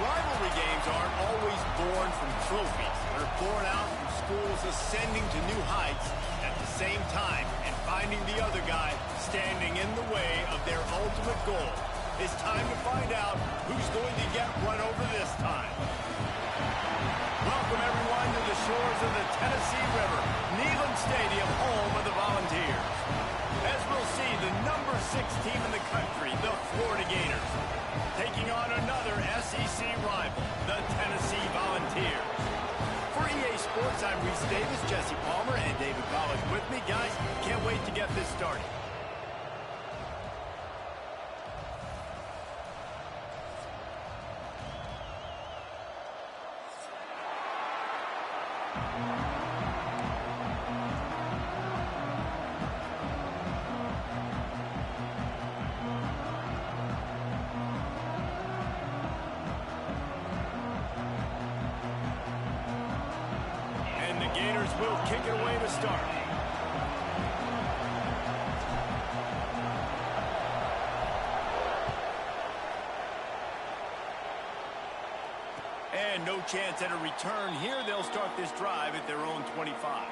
Rivalry games aren't always born from trophies. They're born out from schools ascending to new heights at the same time and finding the other guy standing in the way of their ultimate goal. It's time to find out who's going to get run over this time. Welcome, everyone, to the shores of the Tennessee River, Neyland Stadium, home of the Volunteers. As we'll see, the number 6 team in the country, the Florida Gators, taking on another SEC rival, the Tennessee Volunteers. For EA Sports, I'm Reese Davis, Jesse Palmer, and David Pollack with me. Guys, can't wait to get this started. Gators will kick it away to start. And no chance at a return here. They'll start this drive at their own 25.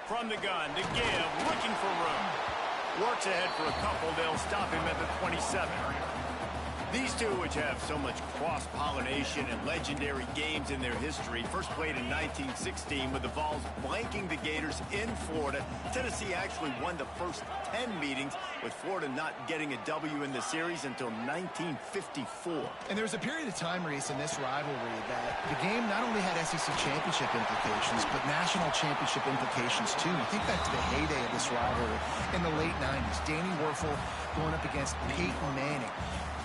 From the gun to give, looking for room. Works ahead for a couple. They'll stop him at the 27. These two, which have so much cross-pollination and legendary games in their history, first played in 1916 with the Vols blanking the Gators in Florida. Tennessee actually won the first 10 meetings, with Florida not getting a W in the series until 1954. And there was a period of time, Reese, in this rivalry that the game not only had SEC championship implications, but national championship implications, too. You think back to the heyday of this rivalry in the late 90s. Danny Werfel going up against Peyton Manning.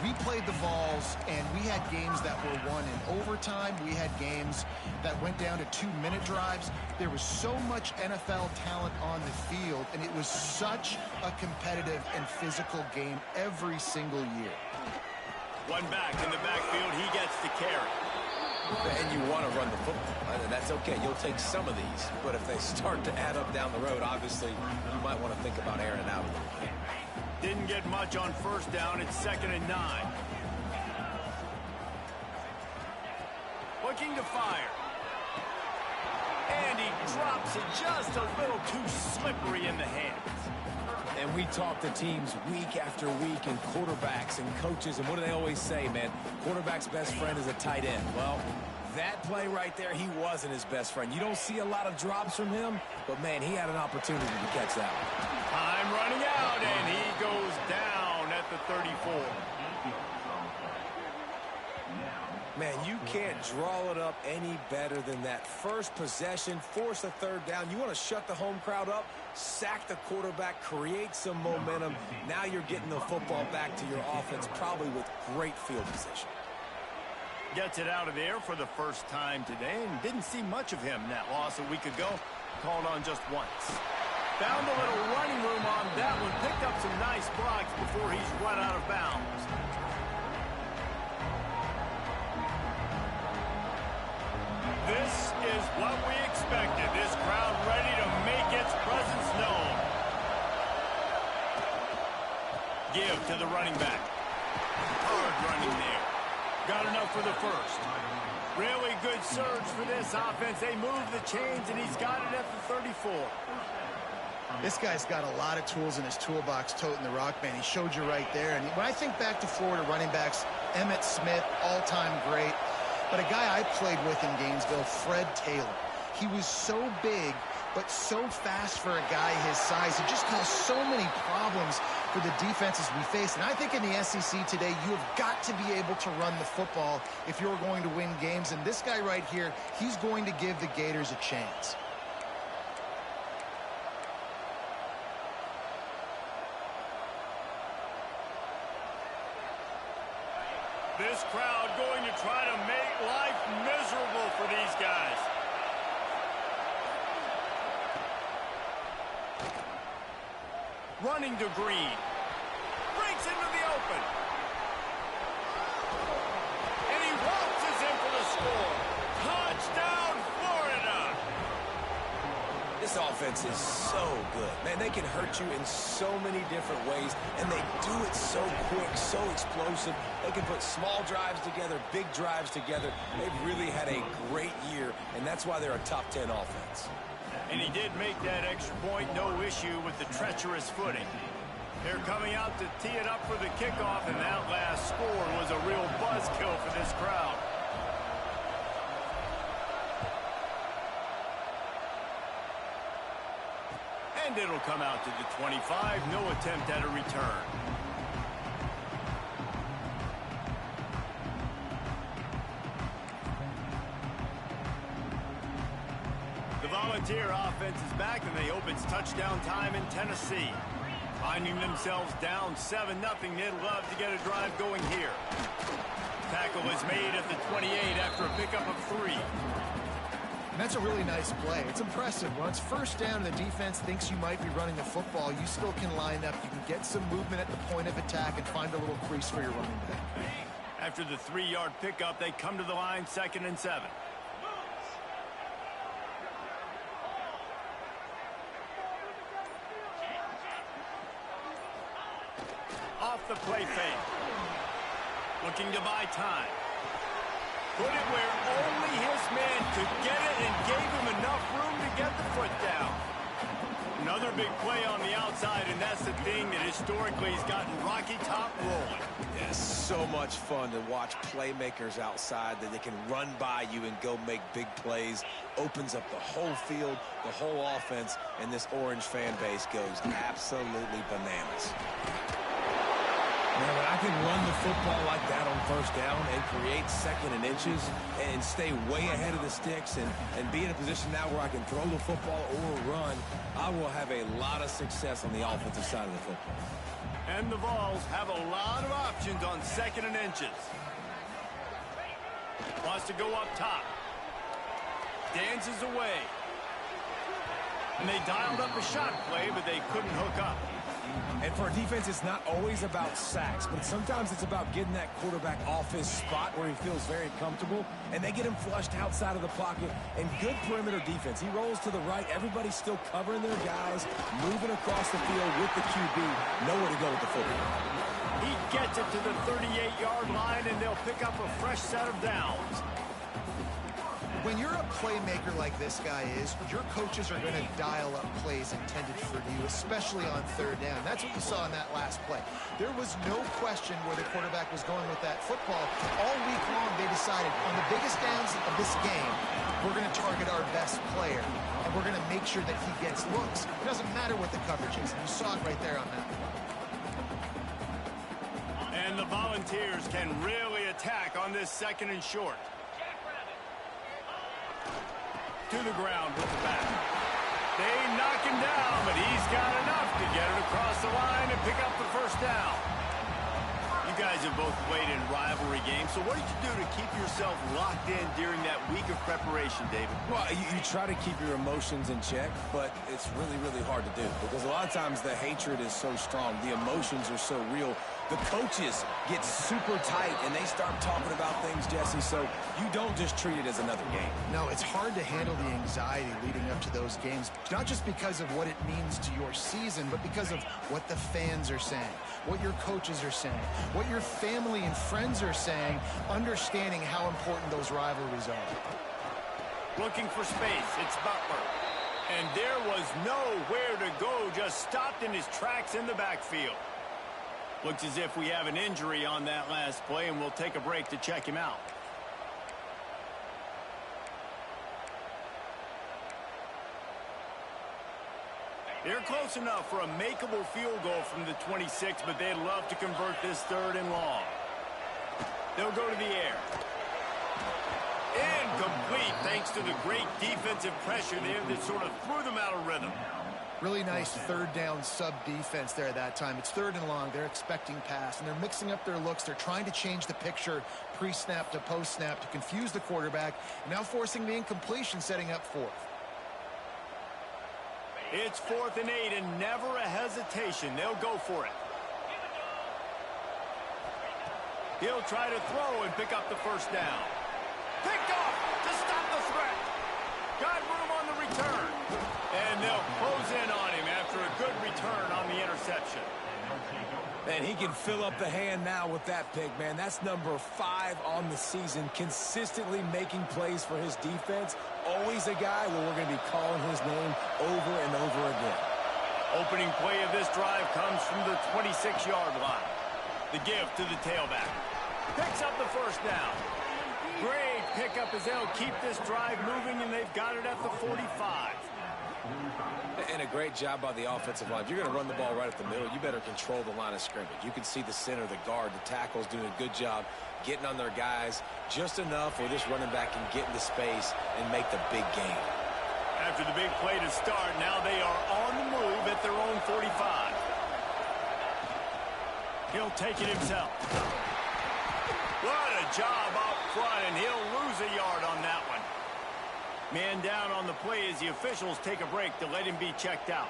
We played the Vols, and we had games that were won in overtime. We had games that went down to 2-minute drives. There was so much NFL talent on the field, and it was such a competitive and physical game every single year. One back in the backfield. He gets the carry. And you want to run the football, and that's okay. You'll take some of these, but if they start to add up down the road, obviously, you might want to think about airing it out a little bit. Didn't get much on first down. It's 2nd and 9. Looking to fire. And he drops it just a little too slippery in the hands. And we talk to teams week after week, and quarterbacks and coaches, and what do they always say, man? Quarterback's best friend is a tight end. Well, that play right there, he wasn't his best friend. You don't see a lot of drops from him, but, man, he had an opportunity to catch that one. Time running out, and he goes down at the 34. Man, you can't draw it up any better than that. First possession, force a 3rd down. You want to shut the home crowd up, sack the quarterback, create some momentum. Now you're getting the football back to your offense, probably with great field position. Gets it out of there for the first time today, and didn't see much of him. That loss a week ago, called on just once. Found a little running room on that one. Picked up some nice blocks before he's run out of bounds. This is what we expected. This crowd ready to make its presence known. Give to the running back. Hard running there. Got enough for the first. Really good surge for this offense. They move the chains, and he's got it at the 34. This guy's got a lot of tools in his toolbox, toting the rock, man. He showed you right there. And when I think back to Florida running backs, Emmitt Smith, all-time great. But a guy I played with in Gainesville, Fred Taylor. He was so big, but so fast for a guy his size. It just caused so many problems for the defenses we face. And I think in the SEC today, you have got to be able to run the football if you're going to win games. And this guy right here, he's going to give the Gators a chance. This crowd going to try to make life miserable for these guys. Running to Green. Breaks into the open. And he waltzes in for the score. Touchdown, Florida! This offense is so good. Man, they can hurt you in so many different ways, and they do it so quick, so explosive. They can put small drives together, big drives together. They've really had a great year, and that's why they're a top 10 offense. And he did make that extra point, no issue with the treacherous footing. They're coming out to tee it up for the kickoff, and that last score was a real buzzkill for this crowd. And it'll come out to the 25, no attempt at a return. The Volunteer offense is back, and they open touchdown time in Tennessee. Finding themselves down 7-0, they'd love to get a drive going here. Tackle is made at the 28 after a pickup of 3. And that's a really nice play. It's impressive. When it's first down and the defense thinks you might be running the football, you still can line up. You can get some movement at the point of attack and find a little crease for your running back. After the 3-yard pickup, they come to the line, 2nd and 7. Off the play fake. Looking to buy time. Put it where only his man could get it and gave him enough room to get the foot down. Another big play on the outside, and that's the thing that historically has gotten Rocky Top rolling. It's so much fun to watch playmakers outside that they can run by you and go make big plays. Opens up the whole field, the whole offense, and this Orange fan base goes absolutely bananas. Man, when I can run the football like that on first down and create 2nd and inches and stay way ahead of the sticks and be in a position now where I can throw the football or run, I will have a lot of success on the offensive side of the football. And the Vols have a lot of options on 2nd and inches. Wants to go up top. Dances away. And they dialed up a shot play, but they couldn't hook up. And for a defense, it's not always about sacks, but sometimes it's about getting that quarterback off his spot where he feels very comfortable, and they get him flushed outside of the pocket. And good perimeter defense. He rolls to the right. Everybody's still covering their guys, moving across the field with the QB. Nowhere to go with the football. He gets it to the 38-yard line, and they'll pick up a fresh set of downs. When you're a playmaker like this guy is, your coaches are going to dial up plays intended for you, especially on 3rd down. That's what you saw in that last play. There was no question where the quarterback was going with that football. All week long, they decided on the biggest downs of this game, we're going to target our best player, and we're going to make sure that he gets looks. It doesn't matter what the coverage is. You saw it right there on that one. And the Volunteers can really attack on this 2nd and short. To the ground with the back. They knock him down, but he's got enough to get it across the line and pick up the first down. You guys have both played in rivalry games, so what did you do to keep yourself locked in during that week of preparation, David? Well, you try to keep your emotions in check, but it's really, really hard to do because a lot of times the hatred is so strong. The emotions are so real. The coaches get super tight, and they start talking about things, Jesse, so you don't just treat it as another game. No, it's hard to handle the anxiety leading up to those games, not just because of what it means to your season, but because of what the fans are saying, what your coaches are saying, what your family and friends are saying, understanding how important those rivalries are. Looking for space, it's Butler. And there was nowhere to go, just stopped in his tracks in the backfield. Looks as if we have an injury on that last play, and we'll take a break to check him out. They're close enough for a makeable field goal from the 26, but they'd love to convert this 3rd and long. They'll go to the air. Incomplete, thanks to the great defensive pressure there that sort of threw them out of rhythm. Really nice 3rd down sub-defense there at that time. It's 3rd and long. They're expecting pass, and they're mixing up their looks. They're trying to change the picture pre-snap to post-snap to confuse the quarterback, and now forcing the incompletion, setting up 4th. It's 4th and 8 and never a hesitation. They'll go for it. He'll try to throw and pick up the first down. Picked off to stop the threat. Got room on the return. And they'll close in on him after a good return on the interception. And he can fill up the hand now with that pick, man. That's number 5 on the season, consistently making plays for his defense. Always a guy where we're going to be calling his name over and over again. Opening play of this drive comes from the 26-yard line. The give to the tailback. Picks up the first down. Great pickup as they'll keep this drive moving, and they've got it at the 45. And a great job by the offensive line. If you're going to run the ball right at the middle, you better control the line of scrimmage. You can see the center, the guard, the tackles doing a good job getting on their guys just enough where this running back can get into space and make the big game. After the big play to start, now they are on the move at their own 45. He'll take it himself. What a job up front, and he'll lose a yard on that one. Man down on the play as the officials take a break to let him be checked out.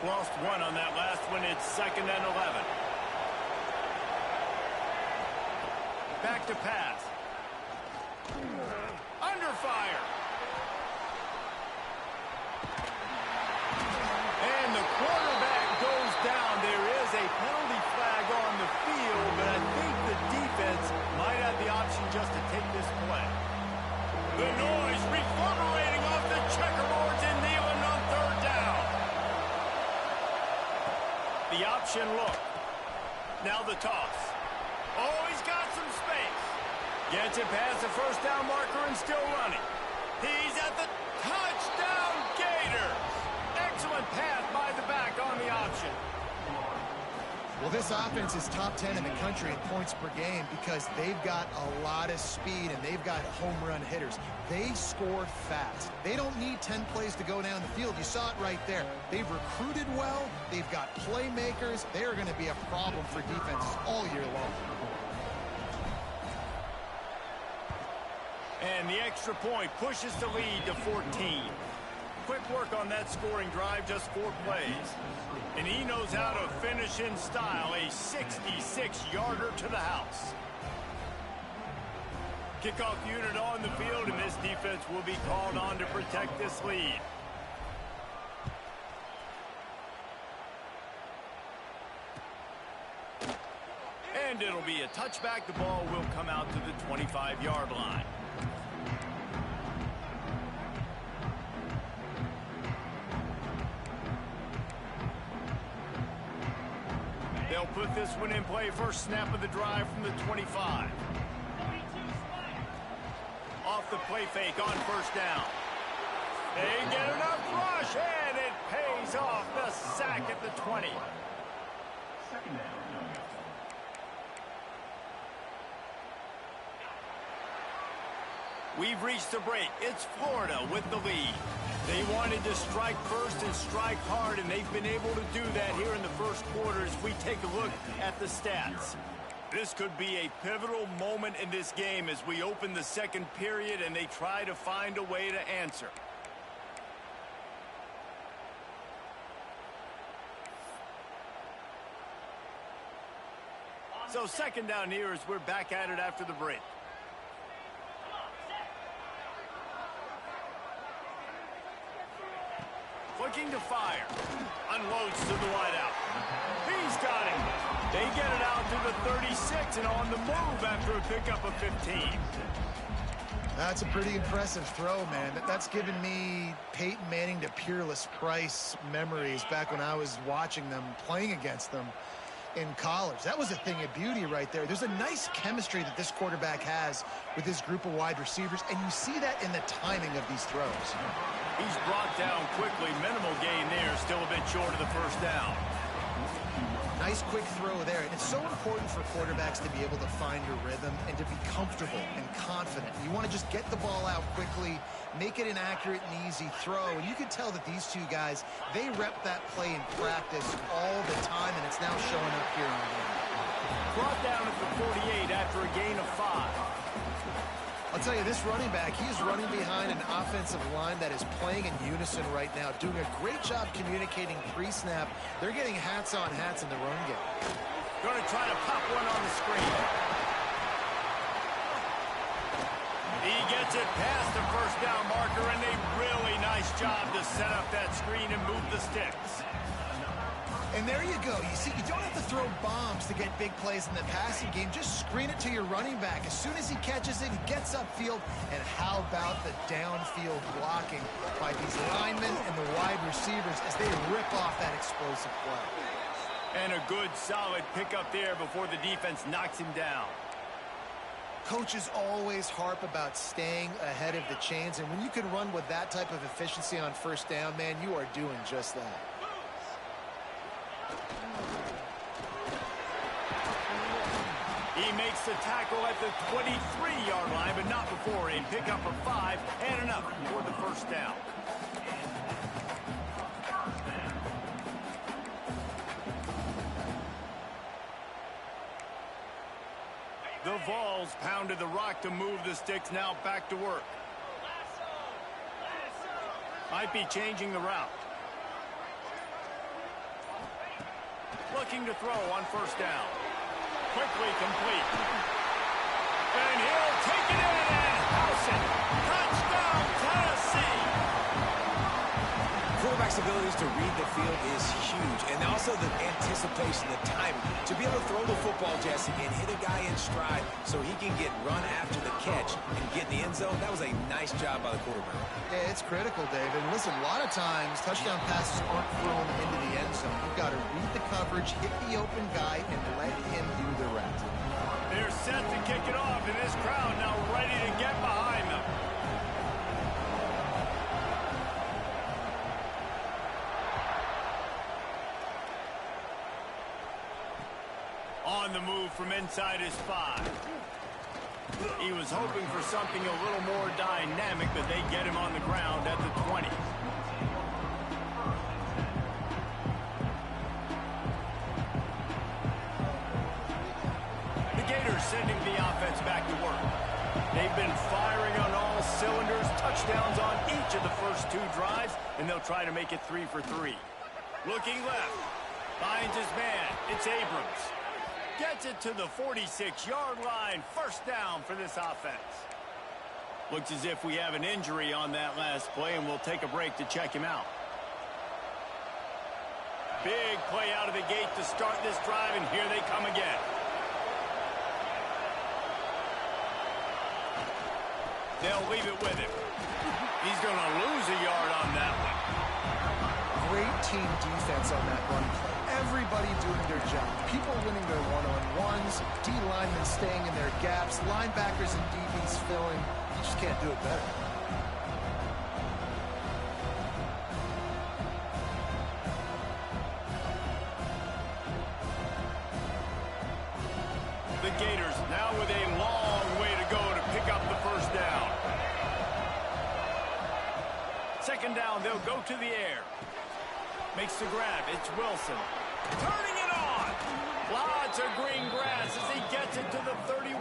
Lost one on that last one. It's 2nd and 11. Back to pass. Under fire. And the quarterback goes down. There is a penalty flag on the field, but I think the defense might have the option just to take this play. The noise reverberating off the checkerboards and kneeling on 3rd down. The option look. Now the toss. Oh, he's got some space. Gets it past the first down marker and still running. He's at the touchdown Gators. Excellent pass by the back on the option. Well, this offense is top 10 in the country in points per game because they've got a lot of speed and they've got home run hitters. They score fast. They don't need 10 plays to go down the field. You saw it right there. They've recruited well. They've got playmakers. They are going to be a problem for defenses all year long. And the extra point pushes the lead to 14. Quick work on that scoring drive, just 4 plays. And he knows how to finish in style, a 66-yarder to the house. Kickoff unit on the field, and this defense will be called on to protect this lead. And it'll be a touchback. The ball will come out to the 25-yard line. They'll put this one in play. First snap of the drive from the 25. Off the play fake on first down. They get enough rush, and it pays off. The sack at the 20. We've reached the break. It's Florida with the lead. They wanted to strike first and strike hard, and they've been able to do that here in the first quarter as we take a look at the stats. This could be a pivotal moment in this game as we open the second period and they try to find a way to answer. So 2nd down here as we're back at it after the break. Looking to fire. Unloads to the wideout. He's got it. They get it out to the 36 and on the move after a pickup of 15. That's a pretty impressive throw, man. That's given me Peyton Manning to Peerless Price memories back when I was watching them, playing against them in college. That was a thing of beauty right there. There's a nice chemistry that this quarterback has with this group of wide receivers, and you see that in the timing of these throws. He's brought down quickly. Minimal gain there. Still a bit short of the first down. Nice quick throw there. And it's so important for quarterbacks to be able to find your rhythm and to be comfortable and confident. You want to just get the ball out quickly, make it an accurate and easy throw. And you can tell that these two guys, they rep that play in practice all the time, and it's now showing up here in the game. Brought down at the 48 after a gain of 5. I'll tell you, this running back, he's running behind an offensive line that is playing in unison right now, doing a great job communicating pre-snap. They're getting hats on hats in the run game. Going to try to pop one on the screen. He gets it past the first down marker, and a really nice job to set up that screen and move the sticks. And there you go. You see, you don't have to throw bombs to get big plays in the passing game. Just screen it to your running back. As soon as he catches it, he gets upfield. And how about the downfield blocking by these linemen and the wide receivers as they rip off that explosive play. And a good, solid pickup there before the defense knocks him down. Coaches always harp about staying ahead of the chains. And when you can run with that type of efficiency on first down, man, you are doing just that. He makes the tackle at the 23-yard line, but not before a pickup of 5 and enough for the first down. The Vols pounded the rock to move the sticks, now back to work. Might be changing the route. Looking to throw on first down. Quickly complete. And he'll take it in and house it. Touchdown, Tennessee. Quarterback's abilities to read the field is huge. And also the anticipation, the timing. To be able to throw the football, Jesse, and hit a guy in stride so he can get run after the catch and get in the end zone, that was a nice job by the quarterback. Yeah, it's critical, David. Listen, a lot of times touchdown passes aren't thrown into the end zone. You've got to read the coverage, hit the open guy, and let him do the rest. They're set to kick it off, and this crowd now ready to get behind them. On the move from inside his 5. He was hoping for something a little more dynamic, but they get him on the ground at the 20. The Gators sending the offense back to work. They've been firing on all cylinders, touchdowns on each of the first 2 drives, and they'll try to make it 3 for 3. Looking left, finds his man. It's Abrams. Gets it to the 46-yard line. First down for this offense. Looks as if we have an injury on that last play, and we'll take a break to check him out. Big play out of the gate to start this drive, and here they come again. They'll leave it with him. He's going to lose a yard on that one. Great team defense on that run play. Everybody doing their job. People winning their one-on-ones, D-linemen staying in their gaps, linebackers and DBs filling. You just can't do it better. The Gators now with a long way to go to pick up the first down. Second down, they'll go to the air. Makes the grab. It's Wilson. Turning it on. Lots of green grass as he gets it to the 31.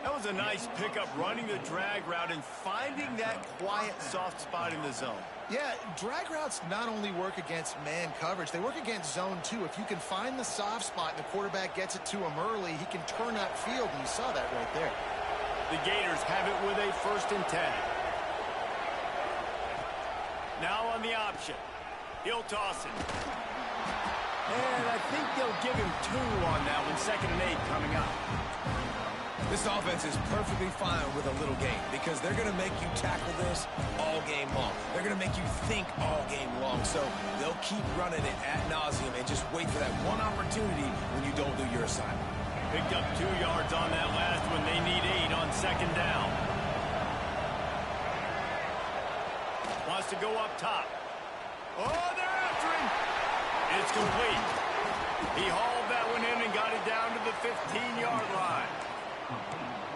That was a nice pickup, running the drag route and finding that quiet, soft spot in the zone. Yeah, drag routes not only work against man coverage, they work against zone too. If you can find the soft spot and the quarterback gets it to him early, he can turn that field, and you saw that right there. The Gators have it with a 1st and 10. Now on the option. He'll toss it. And I think they'll give him 2 on that one. 2nd and 8 coming up. This offense is perfectly fine with a little game because they're going to make you tackle this all game long. They're going to make you think all game long. So they'll keep running it ad nauseum and just wait for that one opportunity when you don't do your assignment. Picked up 2 yards on that last one. They need 8 on 2nd down. Wants to go up top. Oh, they're after him. It's complete. He hauled that one in and got it down to the 15-yard line.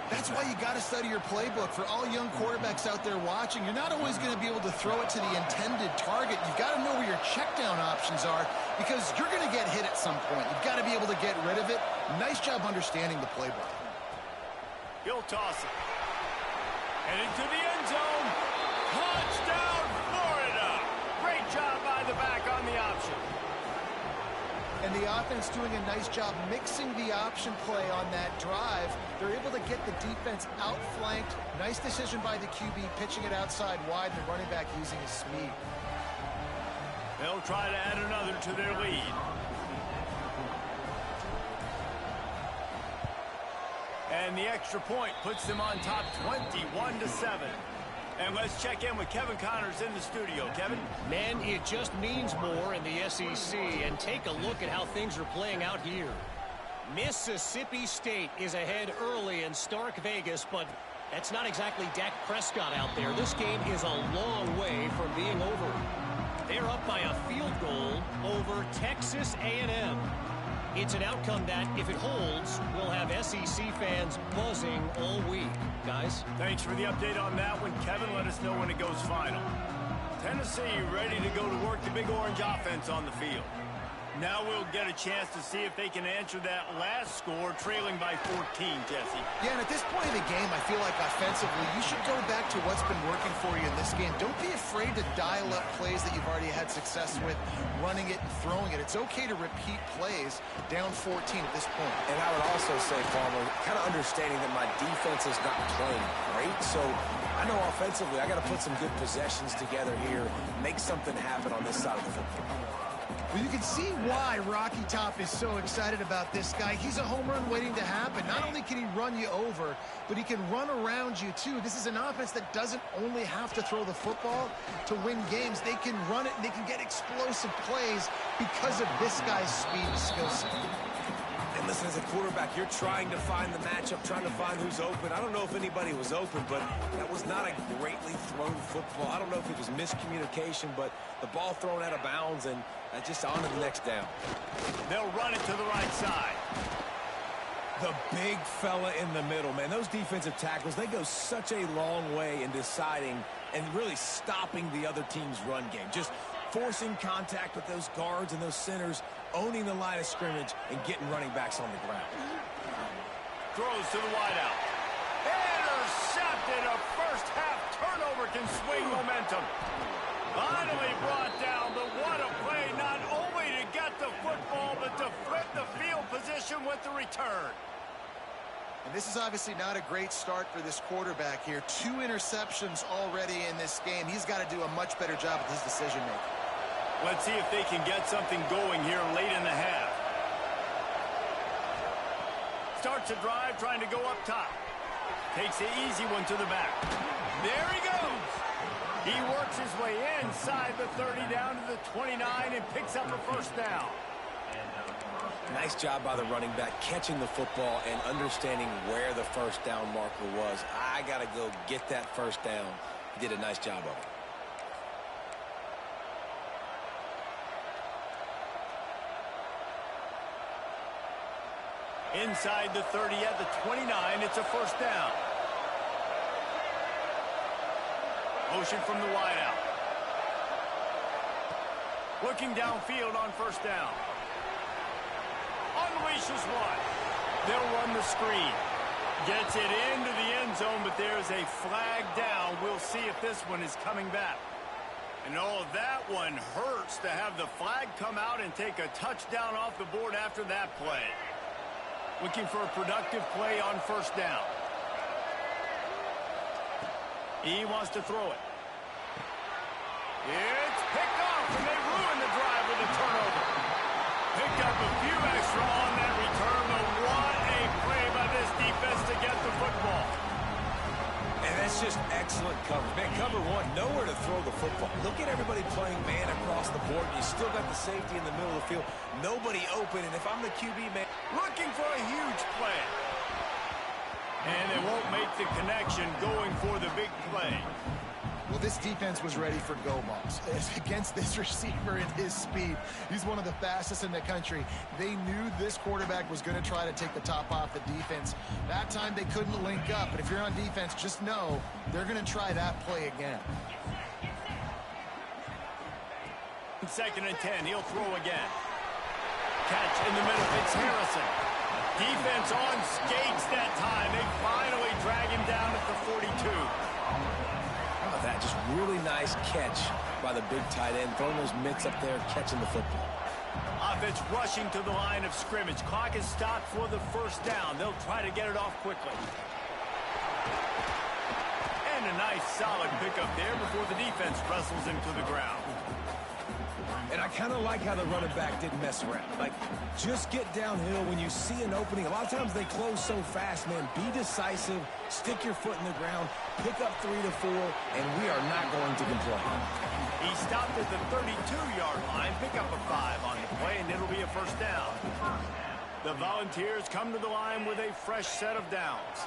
That's why you got to study your playbook. For all young quarterbacks out there watching, you're not always going to be able to throw it to the intended target. You've got to know where your check down options are because you're going to get hit at some point. You've got to be able to get rid of it. Nice job understanding the playbook. He'll toss it. And into the end zone. Touchdown, Florida. Great job by the back on the option. And the offense doing a nice job mixing the option play on that drive. They're able to get the defense outflanked. Nice decision by the QB, pitching it outside wide, and the running back using his speed. They'll try to add another to their lead. And the extra point puts them on top 21-7. And let's check in with Kevin Connors in the studio. Kevin? Man, it just means more in the SEC. And take a look at how things are playing out here. Mississippi State is ahead early in Stark Vegas, but that's not exactly Dak Prescott out there. This game is a long way from being over. They're up by a field goal over Texas A&M. It's an outcome that, if it holds, will have SEC fans buzzing all week. Guys? Thanks for the update on that one, Kevin. Let us know when it goes final. Tennessee ready to go to work the Big Orange offense on the field. Now we'll get a chance to see if they can answer that last score, trailing by 14, Jesse. Yeah, and at this point in the game, I feel like offensively, you should go back to what's been working for you in this game. Don't be afraid to dial up plays that you've already had success with, running it and throwing it. It's okay to repeat plays down 14 at this point. And I would also say, Palmer, kind of understanding that my defense is not playing great, so I know offensively I got to put some good possessions together here, make something happen on this side of the football. Well, you can see why Rocky Top is so excited about this guy. He's a home run waiting to happen. Not only can he run you over, but he can run around you, too. This is an offense that doesn't only have to throw the football to win games. They can run it, and they can get explosive plays because of this guy's speed and skill set. And listen, as a quarterback, you're trying to find the matchup, trying to find who's open. I don't know if anybody was open, but that was not a greatly thrown football. I don't know if it was miscommunication, but the ball thrown out of bounds, and just on to the next down. They'll run it to the right side. The big fella in the middle, man. Those defensive tackles, they go such a long way in deciding and really stopping the other team's run game. Just forcing contact with those guards and those centers, owning the line of scrimmage, and getting running backs on the ground. Throws to the wideout. Intercepted. A first half turnover can swing momentum. Finally brought down, but what a play, not only to get the football, but to flip the field position with the return. And this is obviously not a great start for this quarterback here. 2 interceptions already in this game. He's got to do a much better job with his decision-making. Let's see if they can get something going here late in the half. Starts a drive trying to go up top. Takes the easy one to the back. There he goes. He works his way inside the 30 down to the 29 and picks up a first down. Nice job by the running back catching the football and understanding where the first down marker was. I got to go get that first down. He did a nice job of it. Inside the 30 at the 29, it's a first down. Motion from the wideout. Looking downfield on first down. Unleashes one. They'll run the screen. Gets it into the end zone, but there's a flag down. We'll see if this one is coming back. And oh, that one hurts to have the flag come out and take a touchdown off the board after that play. Looking for a productive play on first down. He wants to throw it. It's picked off, and they ruin the drive with a turnover. Picked up a few extra on that return, but what a play by this defense to get the football. And that's just excellent coverage. Man, cover one, nowhere to throw the football. Look at everybody playing man across the board. You still got the safety in the middle of the field. Nobody open, and if I'm the QB, man, looking for a huge play. And they won't make the connection going for the big play. Well, this defense was ready for go balls against this receiver and his speed. He's one of the fastest in the country. They knew this quarterback was going to try to take the top off the defense. That time they couldn't link up, but if you're on defense, just know they're going to try that play again. 2nd and 10, he'll throw again. Catch in the middle, it's Harrison. Defense on skates that time. They finally drag him down at the 42. How about that? Just really nice catch by the big tight end. Throwing those mitts up there, catching the football. Offense rushing to the line of scrimmage. Clock is stopped for the first down. They'll try to get it off quickly. And a nice solid pickup there before the defense wrestles him to the ground. And I kind of like how the running back didn't mess around. Like, just get downhill when you see an opening. A lot of times they close so fast, man. Be decisive, stick your foot in the ground, pick up 3 to 4, and we are not going to complain. He stopped at the 32-yard line, pick up a 5 on the play, and it'll be a first down. The Volunteers come to the line with a fresh set of downs.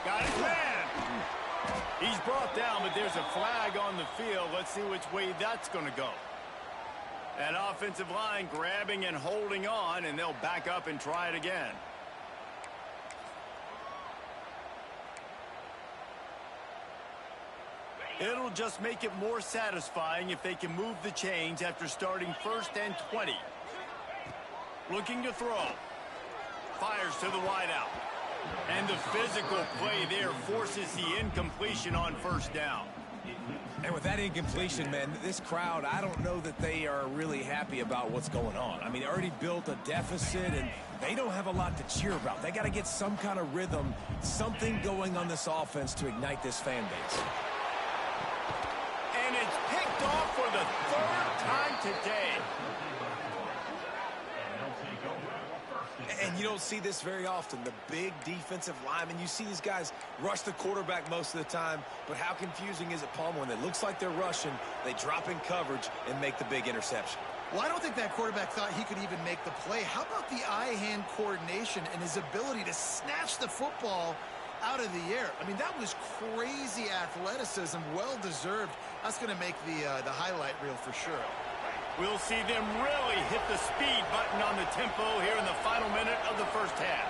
Got his man. He's brought down, but there's a flag on the field. Let's see which way that's going to go. That offensive line grabbing and holding on, and they'll back up and try it again. It'll just make it more satisfying if they can move the chains after starting 1st and 20. Looking to throw. Fires to the wideout. And the physical play there forces the incompletion on first down. And with that incompletion, man, this crowd, I don't know that they are really happy about what's going on. I mean, they already built a deficit, and they don't have a lot to cheer about. They got to get some kind of rhythm, something going on this offense to ignite this fan base. And it's picked off for the 3rd time today. And you don't see this very often. The big defensive linemen, you see these guys rush the quarterback most of the time, but how confusing is it, Palmer, when it looks like they're rushing, they drop in coverage and make the big interception? Well, I don't think that quarterback thought he could even make the play. How about the eye-hand coordination and his ability to snatch the football out of the air? I mean, that was crazy athleticism, well-deserved. That's going to make the highlight reel for sure. We'll see them really hit the speed button on the tempo here in the final minute of the first half.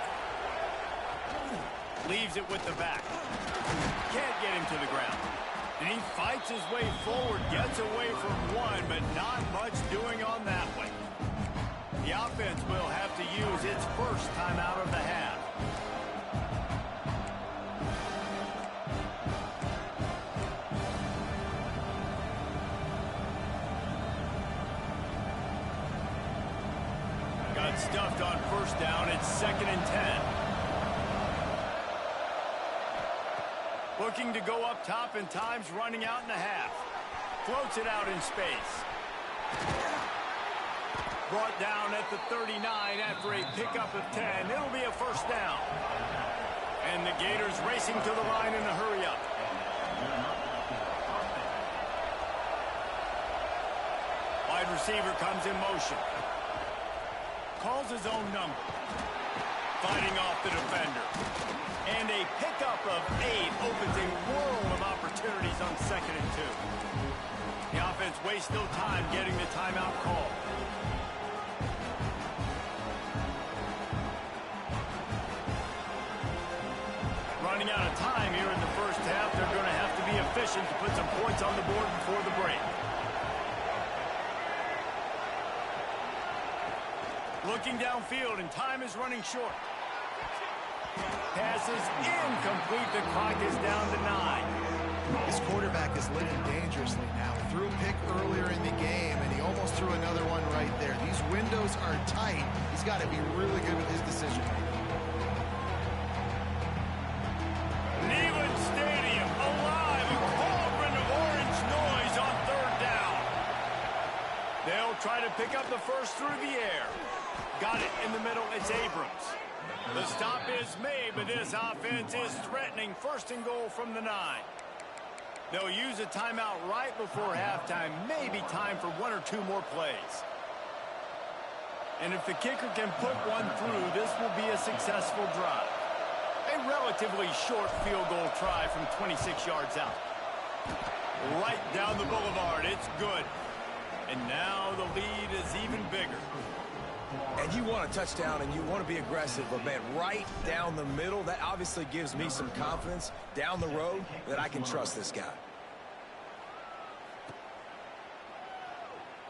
Leaves it with the back. Can't get him to the ground. And he fights his way forward, gets away from one, but not much doing on that one. The offense will have to use its first timeout of the half. Got stuffed on first down. It's 2nd and 10. Looking to go up top, and time's running out in the half. Floats it out in space. Brought down at the 39 after a pickup of 10. It'll be a first down. And the Gators racing to the line in a hurry up. Wide receiver comes in motion. Calls his own number. Fighting off the defender. And a pickup of 8 opens a world of opportunities on 2nd and 2. The offense wastes no time getting the timeout call. Running out of time here in the first half. They're going to have to be efficient to put some points on the board before the break. Looking downfield, and time is running short. Passes incomplete. The clock is down to 9. This quarterback is living dangerously now. He threw a pick earlier in the game, and he almost threw another one right there. These windows are tight. He's got to be really good with his decision. Neyland Stadium alive. A cauldron of orange noise on 3rd down. They'll try to pick up the first through the air. Got it in the middle. It's Abrams. The stop is made, but this offense is threatening 1st and goal from the 9. They'll use a timeout right before halftime. Maybe time for 1 or 2 more plays. And if the kicker can put one through, this will be a successful drive. A relatively short field goal try from 26 yards out. Right down the boulevard. It's good. And now the lead is even bigger. And you want a touchdown and you want to be aggressive, but man, right down the middle, that obviously gives me some confidence down the road that I can trust this guy.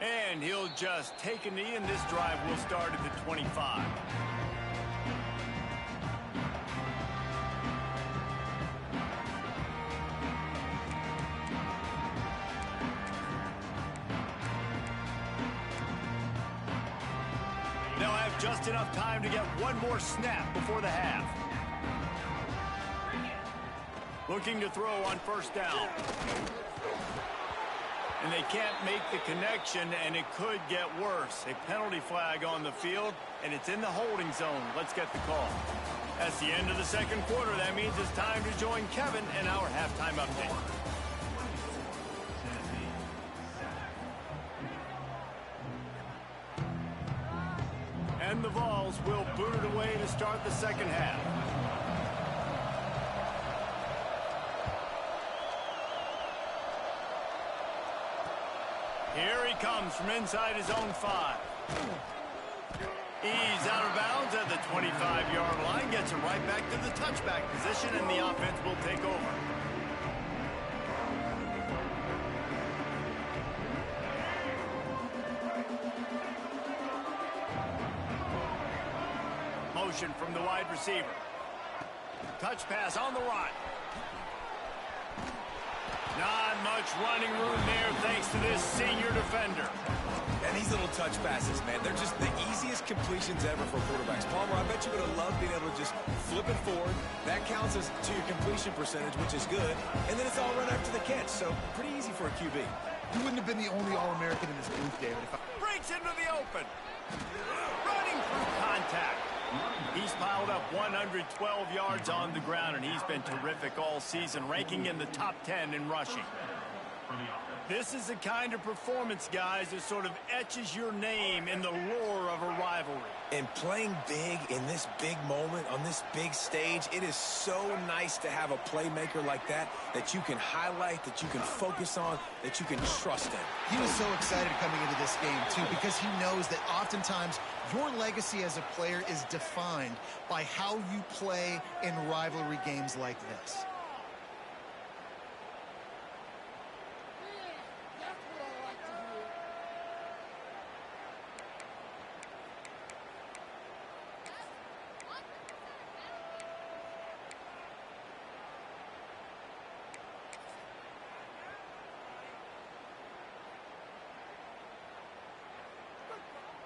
And he'll just take a knee, and this drive will start at the 25. They'll have just enough time to get one more snap before the half. Looking to throw on first down. And they can't make the connection, and it could get worse. A penalty flag on the field, and it's in the holding zone. Let's get the call. That's the end of the second quarter. That means it's time to join Kevin and our halftime update. And the Vols will boot it away to start the second half. Here he comes from inside his own 5. He's out of bounds at the 25-yard line, gets it right back to the touchback position, and the offense will take over. Motion from the wide receiver. Touch pass on the right. Not much running room there thanks to this senior defender. And these little touch passes, man, they're just the easiest completions ever for quarterbacks. Palmer, I bet you would have loved being able to just flip it forward. That counts as to your completion percentage, which is good. And then it's all run after the catch, so pretty easy for a QB. You wouldn't have been the only All-American in this booth, David. Breaks into the open. Running through contact. He's piled up 112 yards on the ground, and he's been terrific all season, ranking in the top 10 in rushing. This is the kind of performance, guys, that sort of etches your name in the lore of a rivalry. And playing big in this big moment, on this big stage, it is so nice to have a playmaker like that that you can highlight, that you can focus on, that you can trust in. He was so excited coming into this game, too, because he knows that oftentimes your legacy as a player is defined by how you play in rivalry games like this.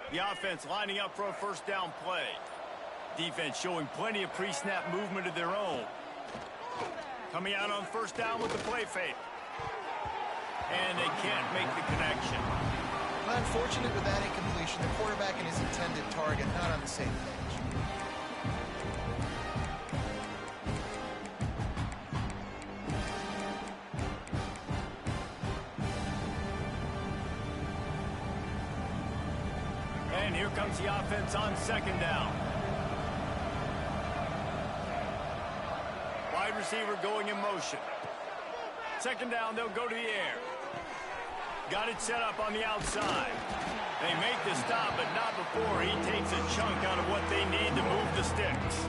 The offense lining up for a first down play. Defense showing plenty of pre-snap movement of their own. Coming out on first down with the play fake. And they can't make the connection. Well, unfortunate with that incompletion, the quarterback and his intended target not on the same page. And here comes the offense on second down. Wide receiver going in motion. Second down, they'll go to the air. Got it set up on the outside. They make the stop, but not before he takes a chunk out of what they need to move the sticks.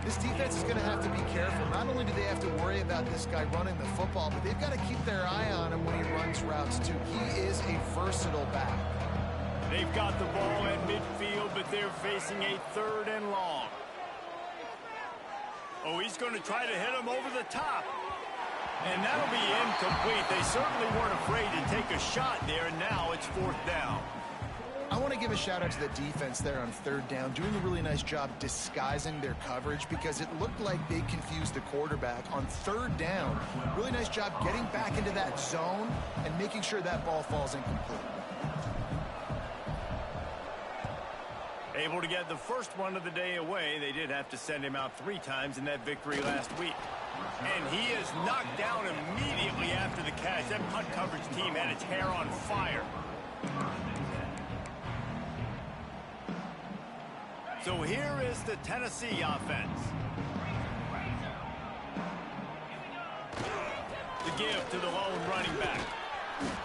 This defense is going to have to be careful. Not only do they have to worry about this guy running the football, but they've got to keep their eye on him when he runs routes, too. He is a versatile back. They've got the ball at midfield, but they're facing a third and long. Oh, he's going to try to hit him over the top. And that'll be incomplete. They certainly weren't afraid to take a shot there, and now it's fourth down. I want to give a shout-out to the defense there on third down, doing a really nice job disguising their coverage because it looked like they confused the quarterback on third down. Really nice job getting back into that zone and making sure that ball falls incomplete. Able to get the first one of the day away. They did have to send him out 3 times in that victory last week. And he is knocked down immediately after the catch. That punt coverage team had its hair on fire. So here is the Tennessee offense. The give to the lone running back.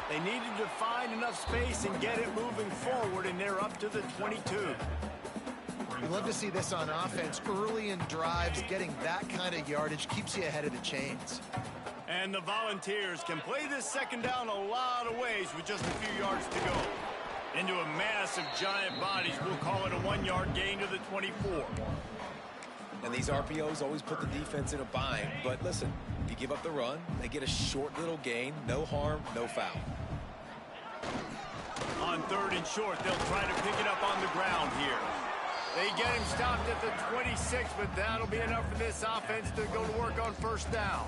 They needed to find enough space and get it moving forward, and they're up to the 22. We love to see this on offense. Early in drives, getting that kind of yardage keeps you ahead of the chains. And the Volunteers can play this second down a lot of ways with just a few yards to go. Into a mass of giant bodies, we'll call it a 1-yard gain to the 24. And these RPOs always put the defense in a bind. But listen, if you give up the run, they get a short little gain. No harm, no foul. On 3rd and short, they'll try to pick it up on the ground here. They get him stopped at the 26, but that'll be enough for this offense to go to work on 1st down.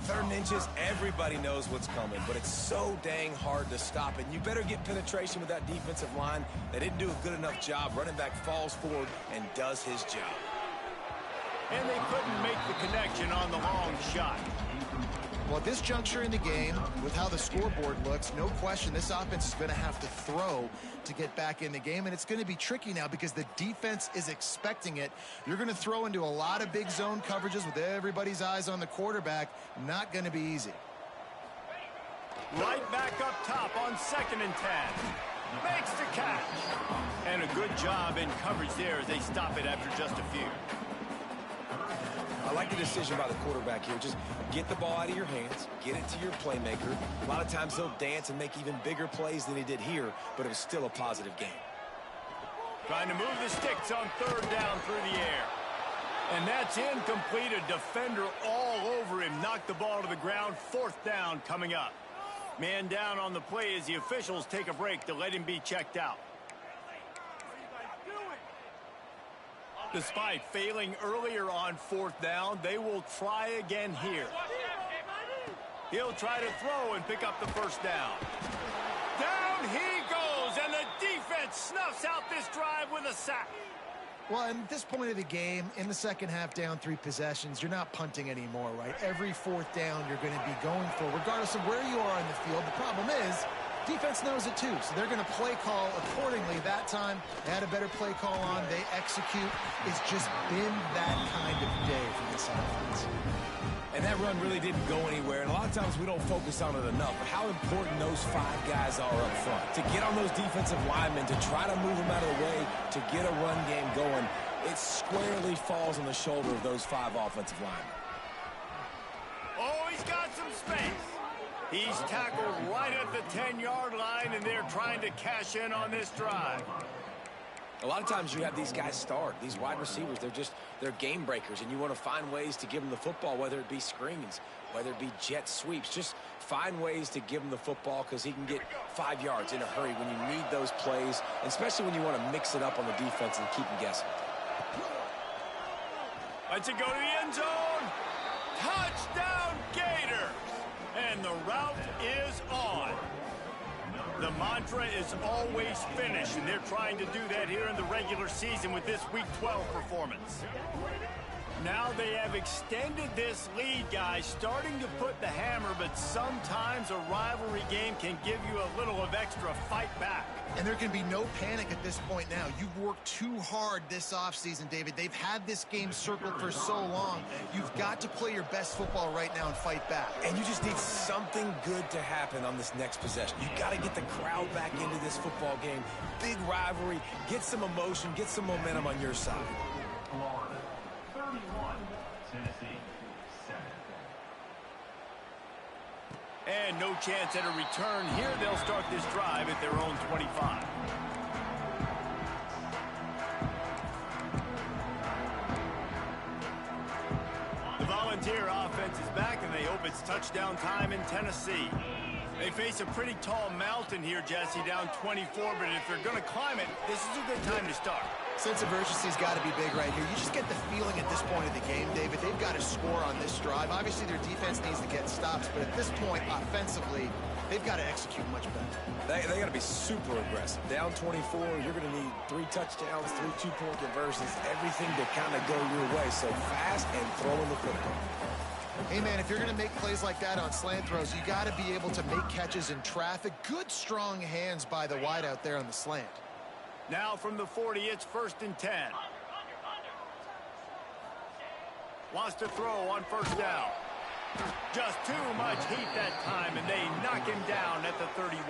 3rd and inches, everybody knows what's coming, but it's so dang hard to stop it. You better get penetration with that defensive line. They didn't do a good enough job. Running back falls forward and does his job. And they couldn't make the connection on the long shot. Well, at this juncture in the game, with how the scoreboard looks, no question this offense is going to have to throw to get back in the game, and it's going to be tricky now because the defense is expecting it. You're going to throw into a lot of big zone coverages with everybody's eyes on the quarterback. Not going to be easy. Right back up top on 2nd and 10. Makes the catch. And a good job in coverage there as they stop it after just a few. I like the decision by the quarterback here. Just get the ball out of your hands, get it to your playmaker. A lot of times he'll dance and make even bigger plays than he did here, but it was still a positive game. Trying to move the sticks on 3rd down through the air. And that's incomplete. A defender all over him. Knocked the ball to the ground. 4th down coming up. Man down on the play as the officials take a break to let him be checked out. Despite failing earlier on 4th down, they will try again here. He'll try to throw and pick up the 1st down. Down he goes, and the defense snuffs out this drive with a sack. Well, at this point of the game, in the second half, down 3 possessions, you're not punting anymore, right? Every 4th down you're going to be going for, regardless of where you are on the field. The problem is, defense knows it too, so they're going to play call accordingly. That time, they had a better play call on. They execute. It's just been that kind of day for this offense. And that run really didn't go anywhere, and a lot of times we don't focus on it enough. But how important those 5 guys are up front. To get on those defensive linemen, to try to move them out of the way, to get a run game going, it squarely falls on the shoulder of those 5 offensive linemen. Oh, he's got some space. He's tackled right at the 10-yard line, and they're trying to cash in on this drive. A lot of times you have these guys start, these wide receivers, they're game breakers, and you want to find ways to give them the football, whether it be screens, whether it be jet sweeps. Just find ways to give him the football because he can get 5 yards in a hurry when you need those plays, especially when you want to mix it up on the defense and keep them guessing. Let's it go to the end zone. Touchdown, Gator. And the route is on. The mantra is always finish, and they're trying to do that here in the regular season with this Week 12 performance. Now they have extended this lead, guys, starting to put the hammer, but sometimes a rivalry game can give you a little of extra fight back. And there can be no panic at this point now. You've worked too hard this offseason, David. They've had this game circled for so long. You've got to play your best football right now and fight back. And you just need something good to happen on this next possession. You got to get the crowd back into this football game. Big rivalry. Get some emotion. Get some momentum on your side. And no chance at a return here. They'll start this drive at their own 25. The Volunteer offense is back, and they hope it's touchdown time in Tennessee. They face a pretty tall mountain here, Jesse, down 24, but if they're going to climb it, this is a good time to start. Sense of urgency's got to be big right here. You just get the feeling at this point of the game, David, they've got to score on this drive. Obviously, their defense needs to get stops, but at this point, offensively, they've got to execute much better. They got to be super aggressive. Down 24, you're going to need 3 touchdowns, 3 two-point conversions, everything to kind of go your way. So fast and throwing the football. Hey, man, if you're going to make plays like that on slant throws, you got to be able to make catches in traffic. Good, strong hands by the wide out there on the slant. Now from the 40, it's 1st and 10. Wants to throw on 1st down. Just too much heat that time, and they knock him down at the 31.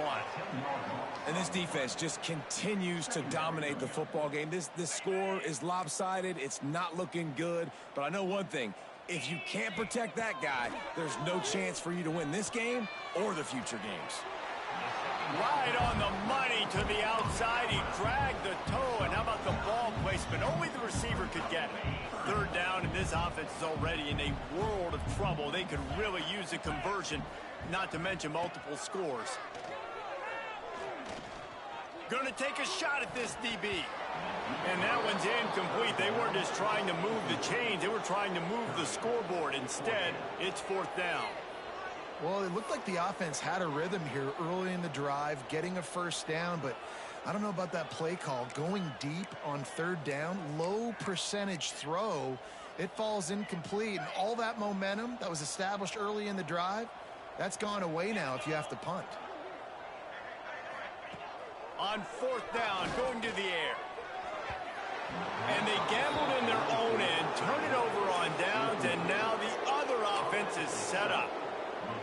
And this defense just continues to dominate the football game. This score is lopsided. It's not looking good. But I know one thing. If you can't protect that guy, there's no chance for you to win this game or the future games. Right on the money to the outside. He dragged the toe, and how about the ball placement? Only the receiver could get it. Third down, and this offense is already in a world of trouble. They could really use a conversion, not to mention multiple scores. Going to take a shot at this DB. And that one's incomplete. They weren't just trying to move the chains. They were trying to move the scoreboard. Instead, it's fourth down. Well, it looked like the offense had a rhythm here early in the drive, getting a first down, but I don't know about that play call. Going deep on third down, low percentage throw, it falls incomplete. And all that momentum that was established early in the drive, that's gone away now if you have to punt. On fourth down, going to the air. And they gambled in their own end, turn it over on downs, and now the other offense is set up.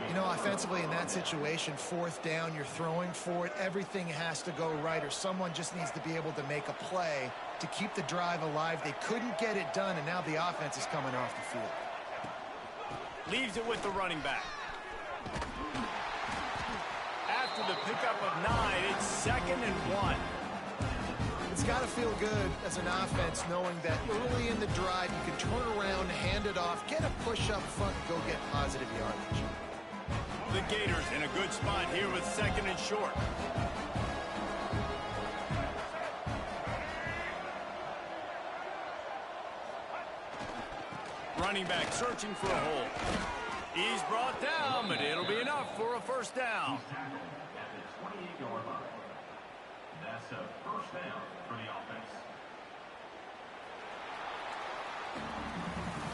You know, offensively in that situation, fourth down, you're throwing for it. Everything has to go right, or someone just needs to be able to make a play to keep the drive alive. They couldn't get it done, and now the offense is coming off the field. Leaves it with the running back. After the pickup of 9, it's 2nd and 1. It's got to feel good as an offense knowing that early in the drive you can turn around, hand it off, get a push up front, and go get positive yardage. The Gators in a good spot here with 2nd and short. Running back searching for a hole. He's brought down, but it'll be enough for a first down. At the 28-yard line. That's a first down for the offense.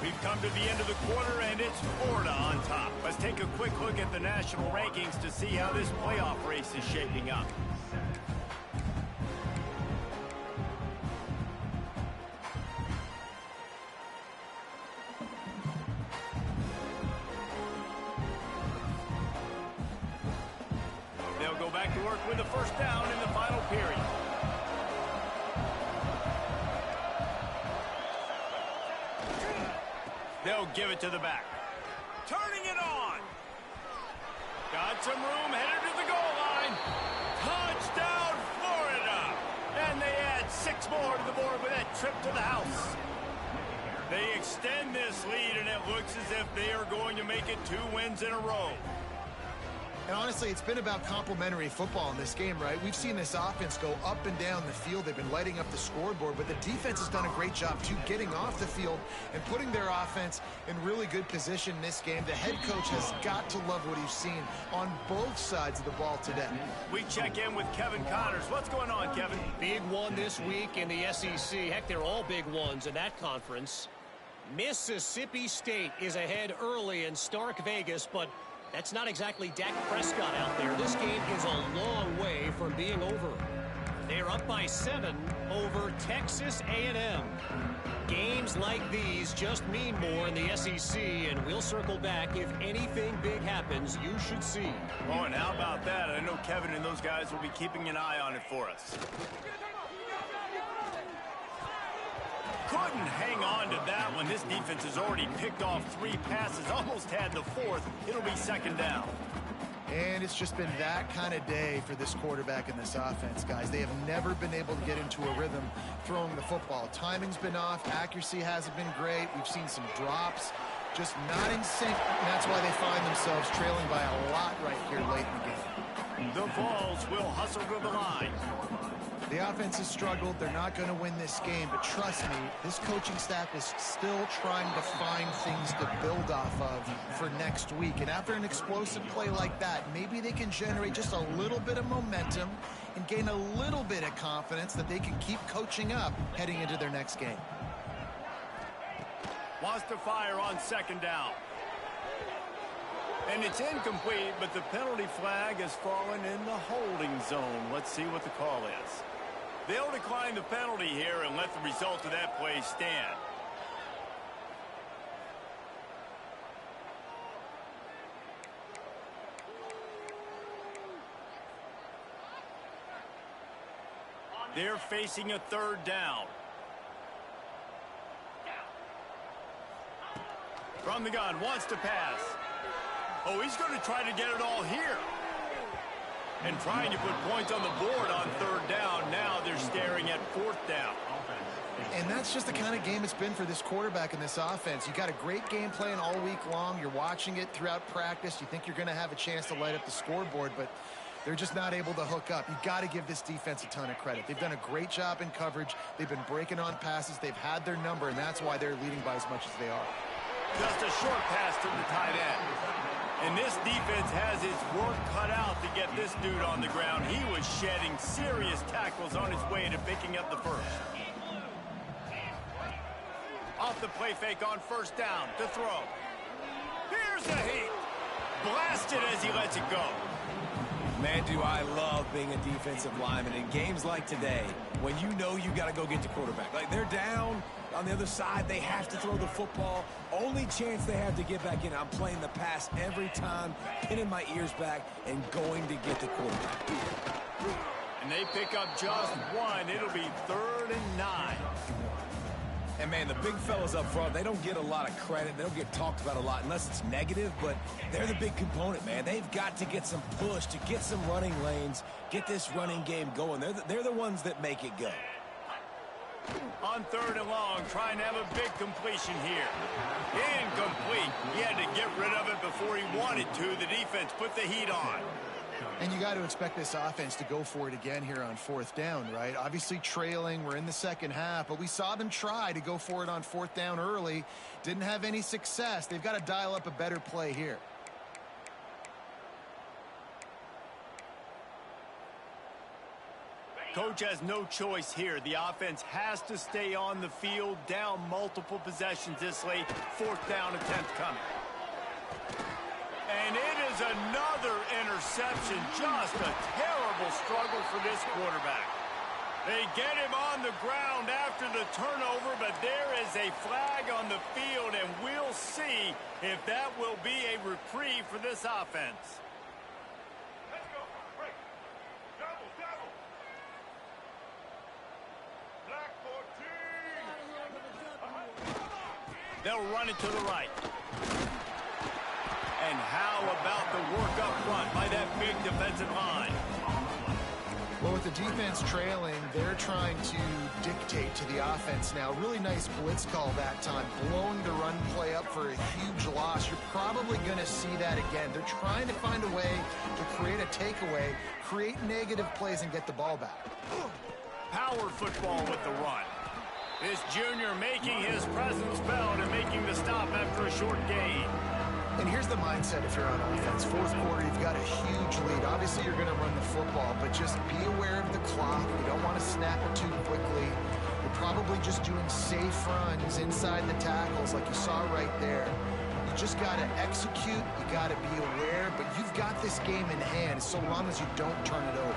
We've come to the end of the quarter, and it's Florida on top. Let's take a quick look at the national rankings to see how this playoff race is shaping up. They'll go back to work with a first down in the final period. They'll give it to the back. Turning it on. Got some room, headed to the goal line. Touchdown, Florida. And they add 6 more to the board with that trip to the house. They extend this lead, and it looks as if they are going to make it 2 wins in a row. And honestly, it's been about complementary football in this game, right? We've seen this offense go up and down the field. They've been lighting up the scoreboard, but the defense has done a great job, too, getting off the field and putting their offense in really good position in this game. The head coach has got to love what he's seen on both sides of the ball today. We check in with Kevin Connors. What's going on, Kevin? Big one this week in the SEC. Heck, they're all big ones in that conference. Mississippi State is ahead early in Stark Vegas, but that's not exactly Dak Prescott out there. This game is a long way from being over. They're up by 7 over Texas A&M. Games like these just mean more in the SEC, and we'll circle back if anything big happens you should see. Oh, and how about that? I know Kevin and those guys will be keeping an eye on it for us. Couldn't hang on to that one. This defense has already picked off 3 passes, almost had the 4th. It'll be 2nd down. And it's just been that kind of day for this quarterback and this offense, guys. They have never been able to get into a rhythm throwing the football. Timing's been off. Accuracy hasn't been great. We've seen some drops, just not in sync. And that's why they find themselves trailing by a lot right here late in the game. The Vols will hustle to the line. The offense has struggled. They're not going to win this game, but trust me, this coaching staff is still trying to find things to build off of for next week. And after an explosive play like that, maybe they can generate just a little bit of momentum and gain a little bit of confidence that they can keep coaching up heading into their next game. Wants to fire on 2nd down. And it's incomplete, but the penalty flag has fallen in the holding zone. Let's see what the call is. They'll decline the penalty here and let the result of that play stand. They're facing a 3rd down. From the gun, wants to pass. Oh, he's going to try to get it all here. And trying to put points on the board on third down. Now they're staring at fourth down. And that's just the kind of game it's been for this quarterback in this offense. You got a great game plan all week long. You're watching it throughout practice. You think you're going to have a chance to light up the scoreboard, but they're just not able to hook up. You've got to give this defense a ton of credit. They've done a great job in coverage. They've been breaking on passes. They've had their number, and that's why they're leading by as much as they are. Just a short pass to the tight end. And this defense has its work cut out to get this dude on the ground. He was shedding serious tackles on his way to picking up the first. Off the play fake on first down to throw. Here's a heat. Blasted as he lets it go. Man, do I love being a defensive lineman in games like today when you know you got to go get the quarterback. Like, they're down on the other side. They have to throw the football. Only chance they have to get back in. I'm playing the pass every time, pinning my ears back, and going to get the quarterback. And they pick up just one. It'll be 3rd and 9. And, man, the big fellas up front, they don't get a lot of credit. They don't get talked about a lot unless it's negative, but they're the big component, man. They've got to get some push, to get some running lanes, get this running game going. They're the ones that make it go. On 3rd and long, trying to have a big completion here. Incomplete. He had to get rid of it before he wanted to. The defense put the heat on. And you got to expect this offense to go for it again here on 4th down, right? Obviously trailing, we're in the second half, but we saw them try to go for it on 4th down early. Didn't have any success. They've got to dial up a better play here. Coach has no choice here. The offense has to stay on the field, down multiple possessions this late. 4th down attempt coming. And it is another interception. Just a terrible struggle for this quarterback. They get him on the ground after the turnover, but there is a flag on the field, and we'll see if that will be a reprieve for this offense. Let's go. Break. Double, double. Black 14. They'll run it to the right. And how about the work up front by that big defensive line? Well, with the defense trailing, they're trying to dictate to the offense now. Really nice blitz call that time, blowing the run play up for a huge loss. You're probably going to see that again. They're trying to find a way to create a takeaway, create negative plays, and get the ball back. Power football with the run. This junior making his presence felt and making the stop after a short gain. And here's the mindset if you're on offense. 4th quarter, you've got a huge lead. Obviously, you're going to run the football, but just be aware of the clock. You don't want to snap it too quickly. You're probably just doing safe runs inside the tackles like you saw right there. You just got to execute. You got to be aware, but you've got this game in hand so long as you don't turn it over.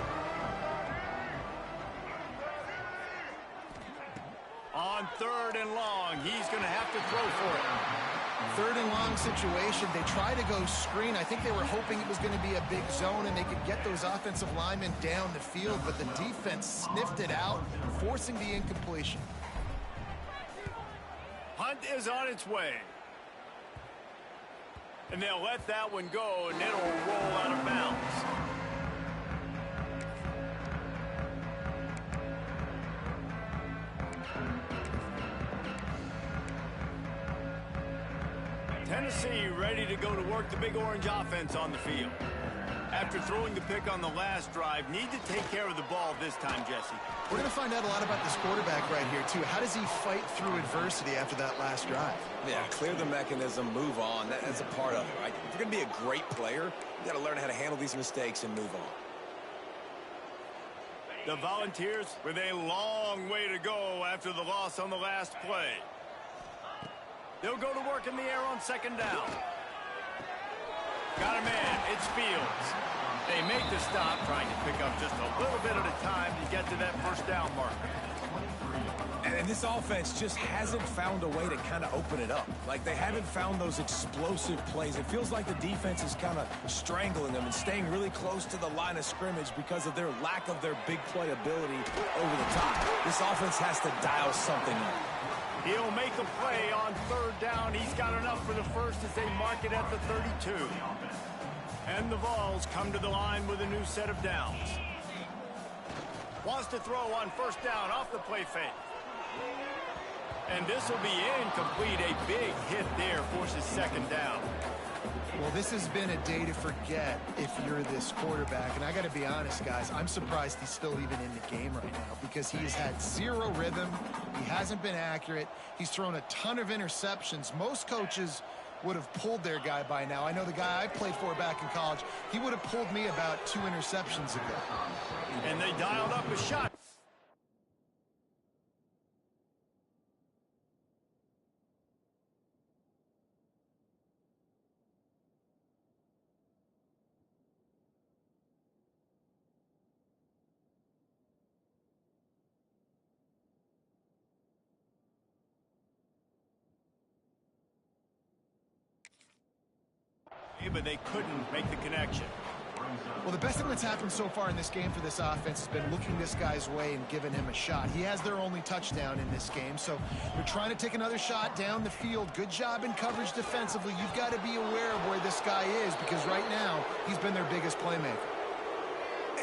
On 3rd and long, he's going to have to throw for it. 3rd and long situation. They try to go screen. I think they were hoping it was going to be a big zone and they could get those offensive linemen down the field, but the defense sniffed it out, forcing the incompletion. Hunt is on its way. And they'll let that one go, and it'll roll out of bounds. Tennessee ready to go to work the Big Orange offense on the field. After throwing the pick on the last drive, need to take care of the ball this time, Jesse. We're going to find out a lot about this quarterback right here, too. How does he fight through adversity after that last drive? Yeah, clear the mechanism, move on. That's a part of it, right? If you're going to be a great player, you got to learn how to handle these mistakes and move on. The Volunteers with a long way to go after the loss on the last play. They'll go to work in the air on 2nd down. Got a man. It's Fields. They make the stop, trying to pick up just a little bit at a time to get to that 1st down marker. And this offense just hasn't found a way to kind of open it up. Like, they haven't found those explosive plays. It feels like the defense is kind of strangling them and staying really close to the line of scrimmage because of their lack of their big play ability over the top. This offense has to dial something up. He'll make a play on third down. He's got enough for the first as they mark it at the 32. And the Vols come to the line with a new set of downs. Wants to throw on first down off the play fake. And this will be incomplete. A big hit there forces second down. Well, this has been a day to forget if you're this quarterback. And I got to be honest, guys, I'm surprised he's still even in the game right now because he has had zero rhythm. He hasn't been accurate. He's thrown a ton of interceptions. Most coaches would have pulled their guy by now. I know the guy I played for back in college, he would have pulled me about 2 interceptions ago. And they dialed up a shot. But they couldn't make the connection. Well, the best thing that's happened so far in this game for this offense has been looking this guy's way and giving him a shot. He has their only touchdown in this game, so they're trying to take another shot down the field. Good job in coverage defensively. You've got to be aware of where this guy is because right now he's been their biggest playmaker.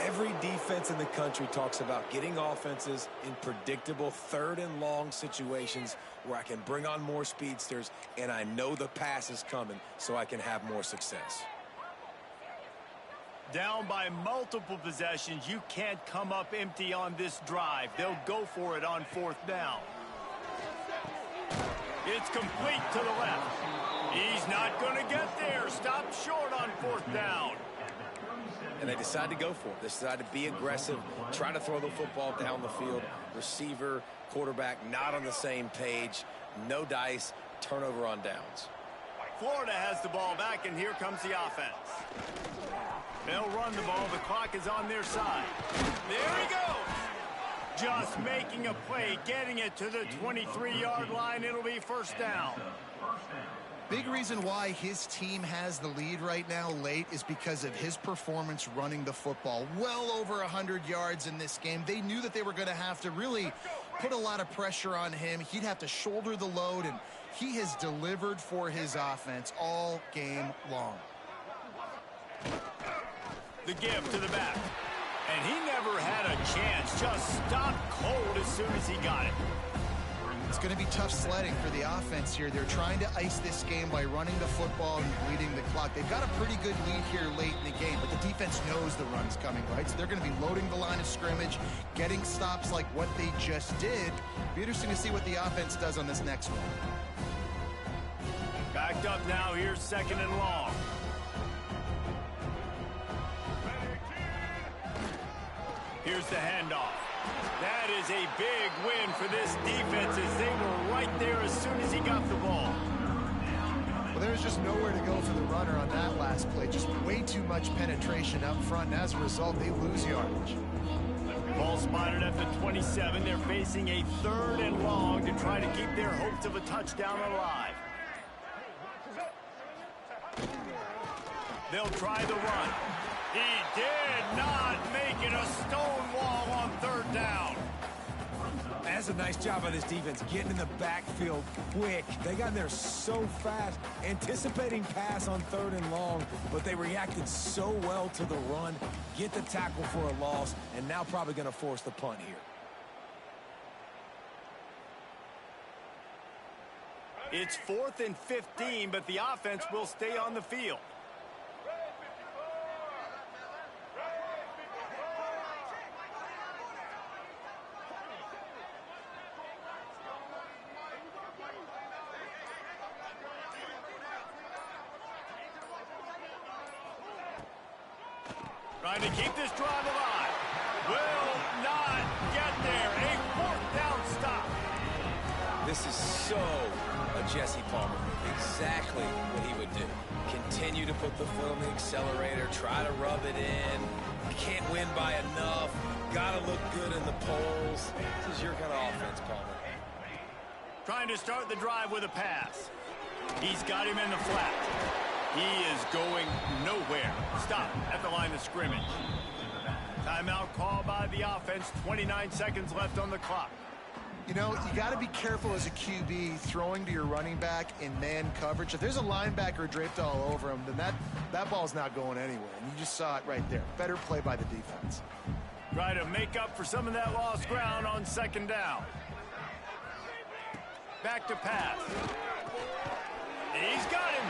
Every defense in the country talks about getting offenses in predictable third and long situations where I can bring on more speedsters and I know the pass is coming so I can have more success. Down by multiple possessions, you can't come up empty on this drive. They'll go for it on fourth down. It's complete to the left. He's not going to get there. Stop short on fourth down. And they decide to go for it. They decide to be aggressive, try to throw the football down the field. Receiver, quarterback, not on the same page. No dice, turnover on downs. Florida has the ball back, and here comes the offense. They'll run the ball. The clock is on their side. There he goes. Just making a play, getting it to the 23-yard line. It'll be first down. Big reason why his team has the lead right now late is because of his performance running the football. Well over 100 yards in this game. They knew that they were going to have to really put a lot of pressure on him. He'd have to shoulder the load, and he has delivered for his offense all game long. The give to the back. And he never had a chance. Just stopped cold as soon as he got it. It's going to be tough sledding for the offense here. They're trying to ice this game by running the football and bleeding the clock. They've got a pretty good lead here late in the game, but the defense knows the run's coming, right? So they're going to be loading the line of scrimmage, getting stops like what they just did. Be interesting to see what the offense does on this next one. Backed up now. Here's second and long. Here's the handoff. That is a big win for this defense as they were right there as soon as he got the ball. Well, there's just nowhere to go for the runner on that last play. Just way too much penetration up front, and as a result, they lose yardage. Ball spotted at the 27. They're facing a third and long to try to keep their hopes of a touchdown alive. They'll try the run. He did not make it a stone wall on third down. That's a nice job by this defense, getting in the backfield quick. They got in there so fast, anticipating pass on third and long, but they reacted so well to the run, get the tackle for a loss, and now probably going to force the punt here. It's 4th and 15, but the offense will stay on the field. Trying to keep this drive alive. Will not get there. A 4th down stop. This is so a Jesse Palmer move. Exactly what he would do. Continue to put the foot on the accelerator. Try to rub it in. Can't win by enough. Gotta look good in the polls. This is your kind of offense, Palmer. Trying to start the drive with a pass. He's got him in the flat. He is going nowhere. Stop at the line of scrimmage. Timeout call by the offense. 29 seconds left on the clock. You know, you got to be careful as a QB throwing to your running back in man coverage. If there's a linebacker draped all over him, then that ball's not going anywhere. And you just saw it right there. Better play by the defense. Try to make up for some of that lost ground on second down. Back to pass. He's got him.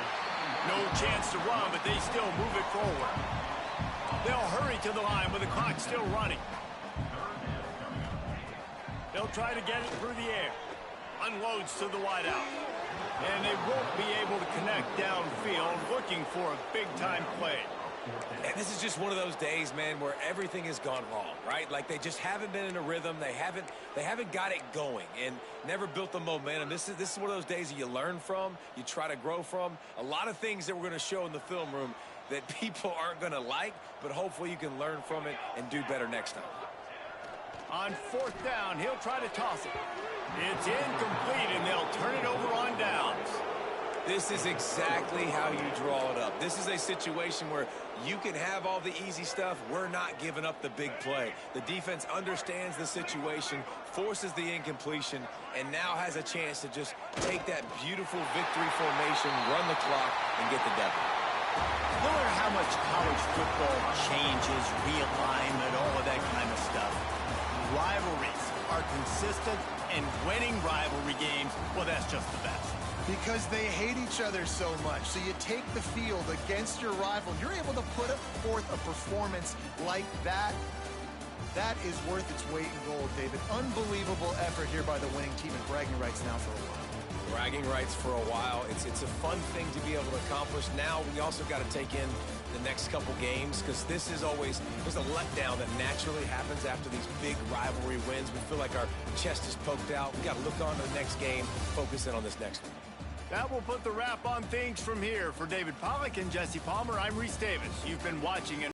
No chance to run, but they still move it forward. They'll hurry to the line with the clock still running. They'll try to get it through the air. Unloads to the wideout. And they won't be able to connect downfield, looking for a big-time play. And this is just one of those days, man, where everything has gone wrong, right? Like they just haven't been in a rhythm. They haven't got it going and never built the momentum. This is one of those days that you learn from, you try to grow from. A lot of things that we're going to show in the film room that people aren't going to like, but hopefully you can learn from it and do better next time. On fourth down, he'll try to toss it. It's incomplete, and they'll turn it over on downs. This is exactly how you draw it up. This is a situation where you can have all the easy stuff. We're not giving up the big play. The defense understands the situation, forces the incompletion, and now has a chance to just take that beautiful victory formation, run the clock, and get the W. No matter how much college football changes, realignment, all of that kind of stuff, rivalries are consistent, and winning rivalry games, well, that's just the best. Because they hate each other so much. So you take the field against your rival. You're able to put forth a performance like that. That is worth its weight in gold, David. Unbelievable effort here by the winning team, and bragging rights now for a while. Bragging rights for a while. It's a fun thing to be able to accomplish. Now we also got to take in the next couple games, because this is always, there's a letdown that naturally happens after these big rivalry wins. We feel like our chest is poked out. We got to look on to the next game, focus in on this next one. That will put the wrap on things from here. For David Pollack and Jesse Palmer, I'm Reese Davis. You've been watching